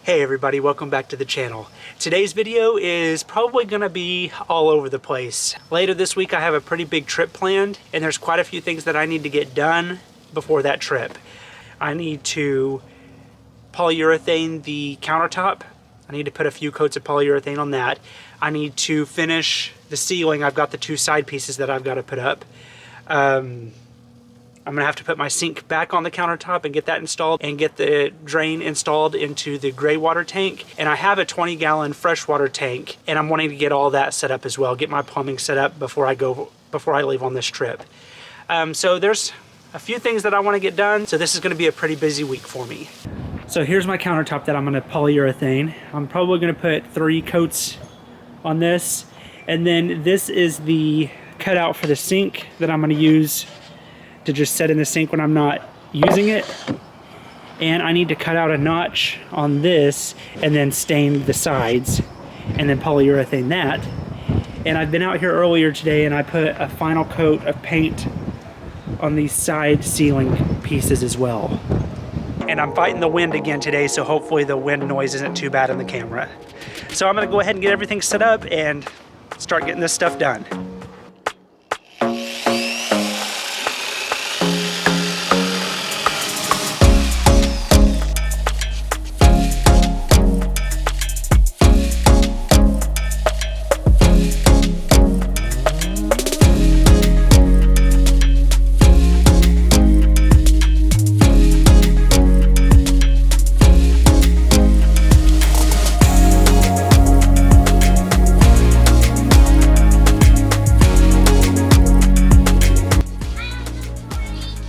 Hey everybody, welcome back to the channel. Today's video is probably gonna be all over the place. Later this week I have a pretty big trip planned and there's quite a few things that I need to get done before that trip. I need to polyurethane the countertop. I need to put a few coats of polyurethane on that. I need to finish the ceiling. I've got the two side pieces that I've got to put up. I'm gonna have to put my sink back on the countertop and get that installed and get the drain installed into the gray water tank. And I have a 20-gallon freshwater tank and I'm wanting to get all that set up as well, get my plumbing set up before I leave on this trip. So there's a few things that I want to get done. So this is gonna be a pretty busy week for me. So here's my countertop that I'm gonna polyurethane. I'm probably gonna put 3 coats on this. And then this is the cutout for the sink that I'm gonna use to just set in the sink when I'm not using it. And I need to cut out a notch on this and then stain the sides and then polyurethane that. And I've been out here earlier today and I put a final coat of paint on these side ceiling pieces as well. And I'm fighting the wind again today, so hopefully the wind noise isn't too bad on the camera. So I'm gonna go ahead and get everything set up and start getting this stuff done.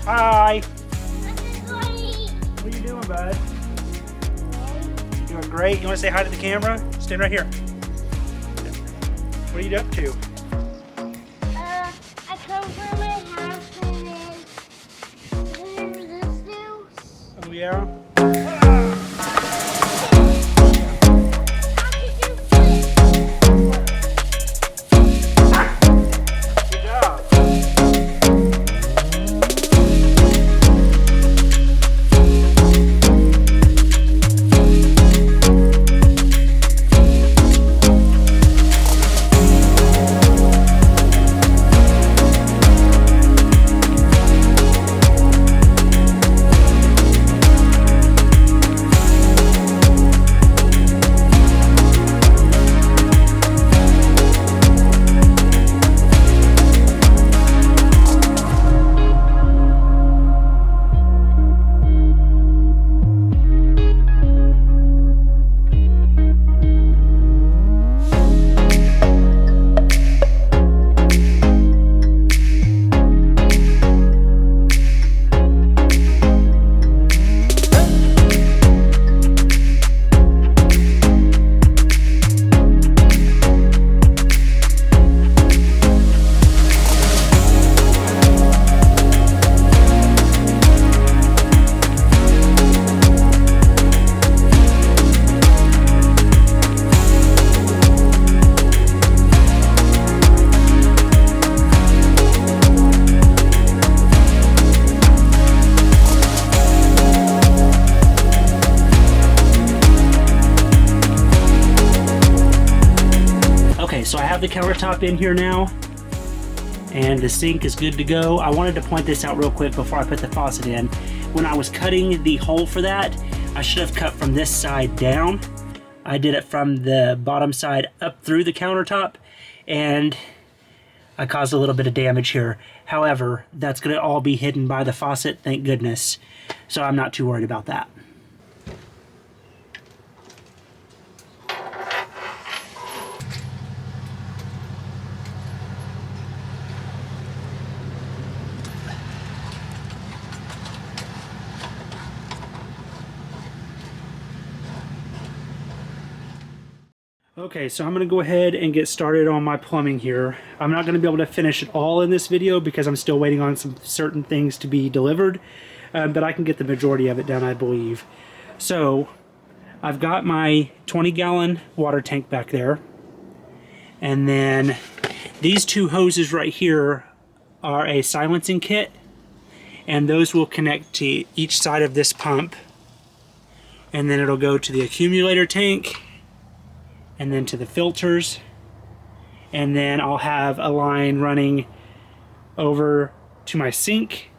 Hi. What are you doing, bud? You doing great? You want to say hi to the camera? Stand right here. What are you up to? I come from my house and then this house. Oh yeah? So I have the countertop in here now and the sink is good to go. I wanted to point this out real quick before I put the faucet in. When I was cutting the hole for that, I should have cut from this side down. I did it from the bottom side up through the countertop and I caused a little bit of damage here. However, that's gonna all be hidden by the faucet, thank goodness. So I'm not too worried about that. Okay, so I'm gonna go ahead and get started on my plumbing here. I'm not gonna be able to finish it all in this video because I'm still waiting on some certain things to be delivered, but I can get the majority of it done, I believe. So I've got my 20-gallon water tank back there, and then these two hoses right here are a silencing kit, and those will connect to each side of this pump. and then it'll go to the accumulator tank, and then to the filters, and then I'll have a line running over to my sink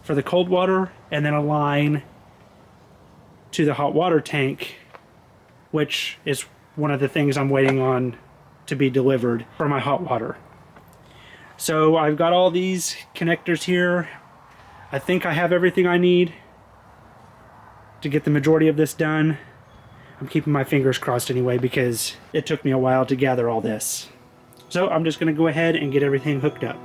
for the cold water, and then a line to the hot water tank, which is one of the things I'm waiting on to be delivered for my hot water. So I've got all these connectors here. I think I have everything I need to get the majority of this done. I'm keeping my fingers crossed anyway because it took me a while to gather all this. So I'm just going to go ahead and get everything hooked up.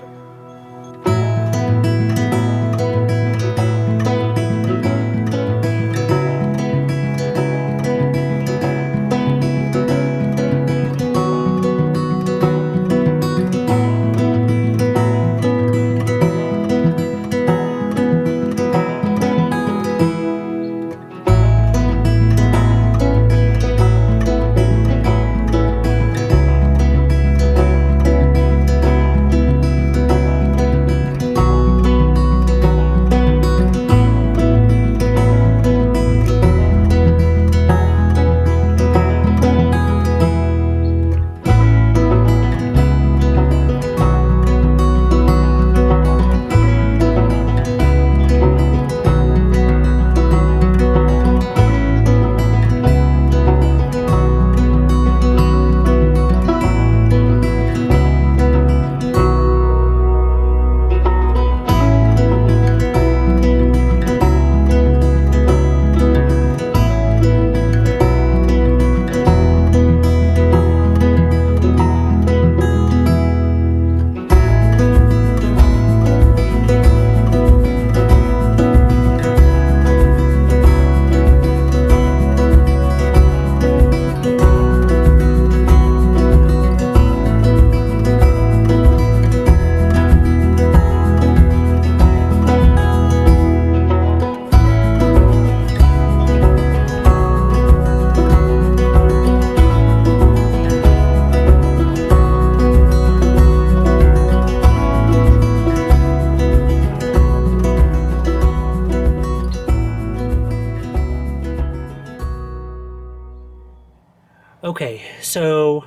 Okay, so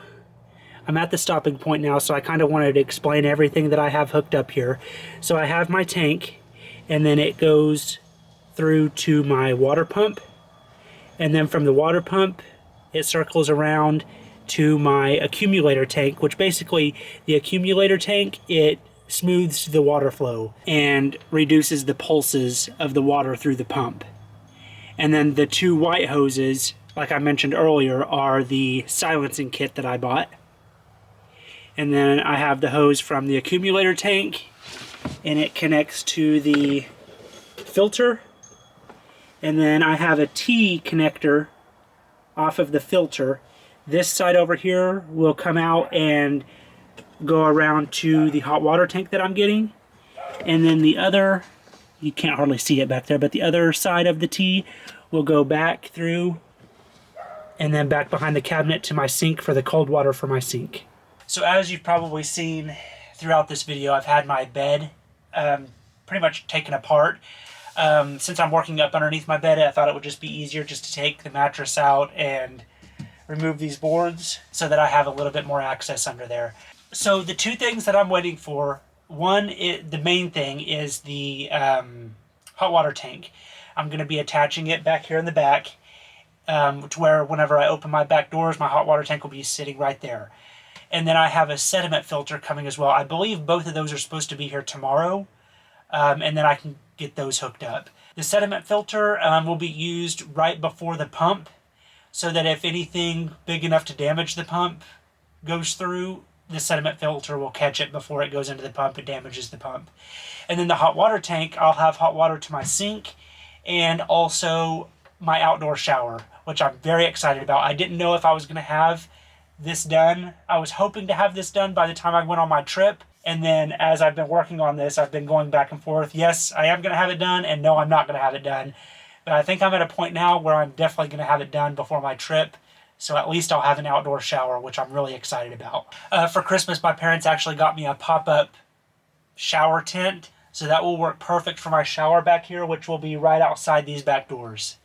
I'm at the stopping point now, so I kind of wanted to explain everything that I have hooked up here. So I have my tank, and then it goes through to my water pump, and then from the water pump it circles around to my accumulator tank, which basically the accumulator tank, it smooths the water flow and reduces the pulses of the water through the pump. And then the two white hoses, like I mentioned earlier, are the silencing kit that I bought. And then I have the hose from the accumulator tank, and it connects to the filter. And then I have a T connector off of the filter. This side over here will come out and go around to the hot water tank that I'm getting. And then the other, you can't hardly see it back there, but the other side of the T will go back through and then back behind the cabinet to my sink for the cold water for my sink. So as you've probably seen throughout this video, I've had my bed pretty much taken apart. Since I'm working up underneath my bed, I thought it would just be easier just to take the mattress out and remove these boards so that I have a little bit more access under there. So the two things that I'm waiting for, one, the main thing is the hot water tank. I'm going to be attaching it back here in the back to where whenever I open my back doors, my hot water tank will be sitting right there. And then I have a sediment filter coming as well. I believe both of those are supposed to be here tomorrow, and then I can get those hooked up. The sediment filter will be used right before the pump, so that if anything big enough to damage the pump goes through, the sediment filter will catch it before it goes into the pump and damages the pump. And then the hot water tank, I'll have hot water to my sink and also my outdoor shower, which I'm very excited about. I didn't know if I was going to have this done. I was hoping to have this done by the time I went on my trip. And then as I've been working on this, I've been going back and forth. Yes, I am going to have it done, and no, I'm not going to have it done. But I think I'm at a point now where I'm definitely going to have it done before my trip. So at least I'll have an outdoor shower, which I'm really excited about. For Christmas, my parents actually got me a pop-up shower tent. So that will work perfect for my shower back here, which will be right outside these back doors.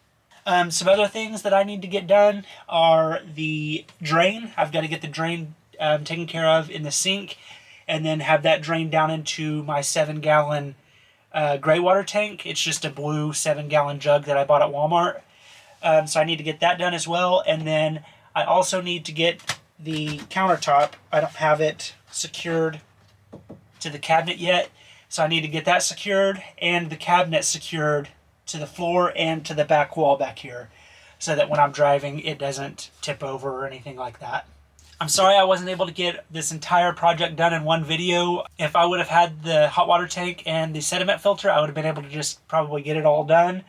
Some other things that I need to get done are the drain. I've got to get the drain taken care of in the sink, and then have that drain down into my 7-gallon gray water tank. It's just a blue 7-gallon jug that I bought at Walmart. So I need to get that done as well. And then I also need to get the countertop. I don't have it secured to the cabinet yet, so I need to get that secured and the cabinet secured to the floor and to the back wall back here, so that when I'm driving it doesn't tip over or anything like that. I'm sorry I wasn't able to get this entire project done in one video. If I would have had the hot water tank and the sediment filter, I would have been able to just probably get it all done.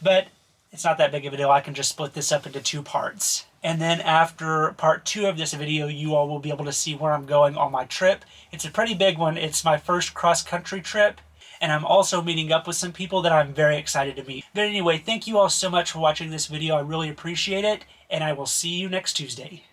But it's not that big of a deal. I can just split this up into 2 parts. And then after part 2 of this video, you all will be able to see where I'm going on my trip. It's a pretty big one. It's my first cross-country trip. And I'm also meeting up with some people that I'm very excited to meet. But anyway, thank you all so much for watching this video. I really appreciate it. And I will see you next Tuesday.